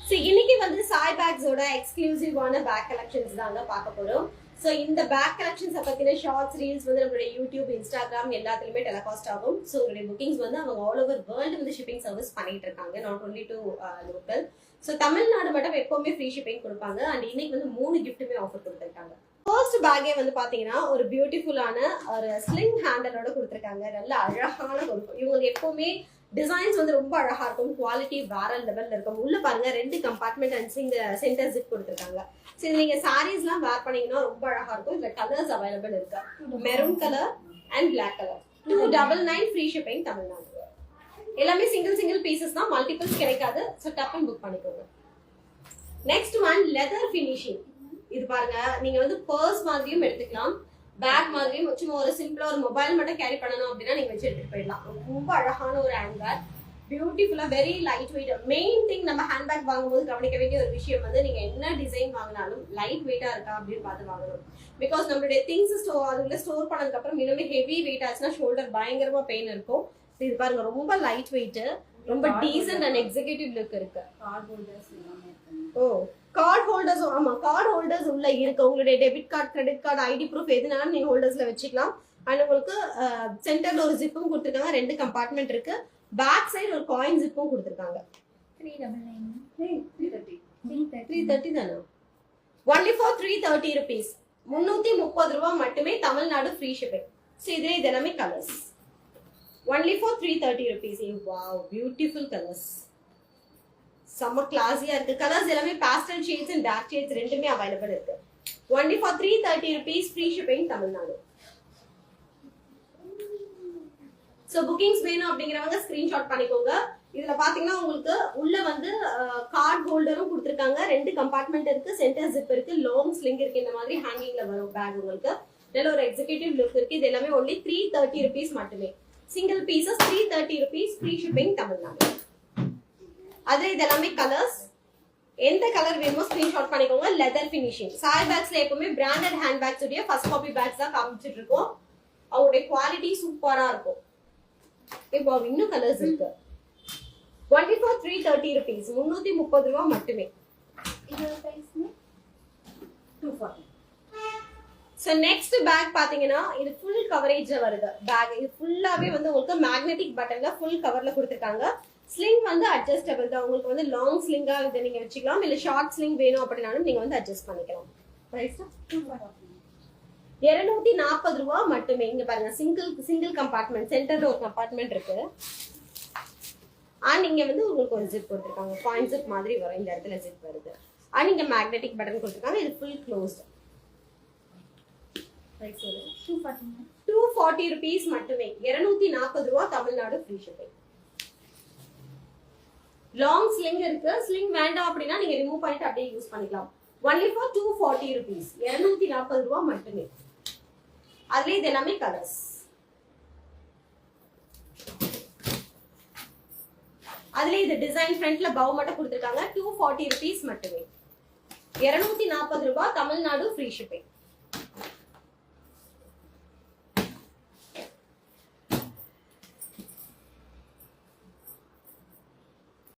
So இன்னைக்கு வந்து Sai பேக்ஸோட எக்ஸ்க்ளூசிவான back collections தாங்க பார்க்க போறோம். ஸோ இந்த பேக் கலெக்ஷன்ஸை பற்றின ஷார்ட்ஸ் ரீல்ஸ் வந்து நம்மளுடைய யூடியூப் இன்ஸ்டாகிராம் எல்லாத்துலேயுமே டெலகாஸ்ட் ஆகும். ஸோ உங்களுடைய புக்கிங்ஸ் வந்து அவங்க ஆல் ஓவர் வேர்ல்டு வந்து ஷிப்பிங் சர்வீஸ் பண்ணிட்டு இருக்காங்க, not only to local. So Tamil Nadu மட்டும் எப்பவுமே ஃப்ரீ ஷிப்பிங் கொடுப்பாங்க. அண்ட் இன்னைக்கு வந்து 3 கிஃப்ட்டுமே ஆஃபர் கொடுத்துருக்காங்க. ஃபர்ஸ்ட் பேக்கே வந்து பார்த்தீங்கன்னா ஒரு பியூட்டிஃபுல்லான ஒரு ஸ்லிங் ஹேண்டலோட கொடுத்துருக்காங்க. நல்ல அழகான ஒரு இவங்களுக்கு எப்பவுமே டிசைன்ஸ் வந்து ரொம்ப அழகா இருக்கும், குவாலிட்டி வேற லெவல்ல இருக்கும். உள்ள பாருங்க 2 கம்பார்ட்மெண்ட் அண்ட் இங்க சென்டர் ஜிப் கொடுத்துருக்காங்க. ஸோ இது நீங்க சாரீஸ்லாம் வேர் பண்ணீங்கன்னா ரொம்ப அழகா இருக்கும். இதுல கலர்ஸ் அவைலபிள் இருக்கு, maroon colour and black colour. 299 free shipping Tamil Nadu. எல்லாமே சிங்கிள் பீசஸ் தான், மல்டிபிள்ஸ் கிடைக்காது. ஸோ டப்புன்னு புக் பண்ணிக்கோங்க. Next one leather finishing. இது பாருங்க, நீங்க வந்து பர்ஸ் மாதிரியும் எடுத்துக்கலாம், பேக் மாதிரியும் சும்மா ஒரு சிம்பிளா ஒரு மொபைல் மட்டும் கேரி பண்ணணும் அப்படின்னா நீங்க வச்சு எடுத்துட்டு போயிடலாம். ரொம்ப அழகான ஒரு ஹேண்ட்பேக், பியூட்டிஃபுல்லா, very light weight. Main thing நம்ம ஹேண்ட்பேக் வாங்கும்போது கவனிக்க வேண்டிய ஒரு விஷயம் வந்து நீங்க என்ன டிசைன் வாங்கினாலும் லைட் வெயிட்டா இருக்கா அப்படின்னு பார்த்து வாங்கணும். பிகாஸ் நம்மளுடைய திங்ஸ் அதுல ஸ்டோர் பண்ணதுக்கு அப்புறம் இன்னுமே ஹெவி வெயிட் ஆச்சுன்னா ஷோல்டர் பயங்கரமா பெயின் இருக்கும். இது பாருங்க, ரொம்ப லைட் வெயிட், ரொம்ப டீசன்ட் அண்ட் எக்ஸிகியூட்டிவ் லுக் இருக்கு. ஓ, கார்டு ஹோல்டர்ஸ், ஆமா கார்டு ஹோல்டர்ஸ் உள்ள இருக்கு. உங்களுடைய debit card, credit card, ID proof எதுனாலும் நீங்க ஹோல்டர்ஸ்ல வச்சுக்கலாம். அண்ட் உங்களுக்கு சென்டர்ல ஒரு ஜிப்பும் கொடுத்துருக்காங்க, 2 கம்பார்ட்மெண்ட் இருக்கு. பேக் சைடு ஒரு காயின் ஜிப்பும் கொடுத்துருக்காங்க. 330 தானே? ஒன்லி ஃபார் 330 rupees, 330 ரூபாய் மட்டுமே, தமிழ்நாடு ஃப்ரீ ஷிப்பிங். ஸோ இதுல இது எல்லாமே colours. Only for 330 rupees. Wow, beautiful colours, செம்ம கிளாஸியா இருக்கு. கலர்ஸ் எல்லாமே pastel shades and dark shades ரெண்டுமே அவைலபிள் இருக்கு. Only for 330 rupees, free shipping Tamil Nadu. So bookings வேணும் அப்படிங்கிறவங்க ஸ்கிரீன்ஷாட் பண்ணிக்கோங்க. இதுல பாத்தீங்கன்னா உங்களுக்கு உள்ள வந்து கார்டு ஹோல்டரும் கொடுத்துருக்காங்க, 2 கம்பார்ட்மெண்ட் இருக்கு, சென்டர் ஜிப் இருக்கு, லாங் ஸ்லிங் இருக்கு. இந்த மாதிரி ஹேங்கிங்ல வரும் பேக். உங்களுக்கு நல்ல ஒரு எக்ஸிகியூட்டிவ் லுக் இருக்கு. இது எல்லாமே ஒன்லி 330 rupees மட்டுமே. Single pieces 330 rupees, free shipping Tamil Nadu. அதுல இது எல்லாமே கலர்ஸ். எந்த கலர் வேணுமோ ஸ்கிரீன்ஷாட் பண்ணிக்கோங்க. Leather finishing. சாய் பேக்ஸ்ல எப்பவுமே பிராண்டட் ஹேண்ட் பேக்ஸ் உடைய ஃபர்ஸ்ட் காப்பி பேக்ஸ் தான் காமிச்சிட்டு இருக்கோம். அவங்களுடைய குவாலிட்டி சூப்பரா இருக்கும். இப்போ இன்னும் கலர்ஸ் இருக்கு. ஒன்லி ஃபார் 330 rupees, 330 ரூபாய் மட்டுமே. இதோட பிரைஸ் 240. சோ நெக்ஸ்ட் பேக் பாத்தீங்கன்னா இது ஃபுல் கவரேஜ்ல வருது பேக். இது ஃபுல்லாவே வந்து உங்களுக்கு மேக்னெட்டிக் பட்டன்ல ஃபுல் கவர்ல கொடுத்துருக்காங்க. ஸ்லிங் வந்து அட்ஜஸ்டபிள் தான். உங்களுக்கு வந்து லாங் ஸ்லிங்கா இதை நீங்க வச்சுக்கலாம், இல்ல ஷார்ட் ஸ்லிங் வேணும் அப்படின்னாலும் நீங்க வந்து அட்ஜஸ்ட் பண்ணிக்கலாம். பிரைஸ் 240 ரூபாய் மட்டுமே. இங்க பாருங்க, சிங்கிள் கம்பார்ட்மெண்ட், சென்டர்ல ஒரு கம்பார்ட்மெண்ட் இருக்கு. அண்ட் இங்க வந்து உங்களுக்கு ஒரு ஜிப் கொடுத்துருக்காங்க, பாயிண்ட் ஜிப் மாதிரி வரும். இந்த இடத்துல ஜிப் வருது. அண்ட் இங்க மேக்னெட்டிக் பட்டன் கொடுத்துருக்காங்க. இது ஃபுல் க்ளோஸ்ட். 240 rupees மட்டுமே. 240 ரூபாய் Tamil Nadu, free shipping. Long sling இருக்கு. ஸ்லிங் வேண்டாம் அப்படின்னா நீங்க ரிமூவ் பண்ணிட்டு அப்படியே யூஸ் பண்ணிக்கலாம். ஒன்லி ஃபார் 240 rupees, 240 ரூபாய் மட்டுமே. அதுல இது எல்லாமே கலர்ஸ். அதுல இது டிசைன் ஃப்ரண்ட்ல பவ் மட்டும் கொடுத்துருக்காங்க. 240 rupees மட்டுமே. 240 ரூபாய் தமிழ்நாடு, ஃப்ரீ ஷிப்பிங்.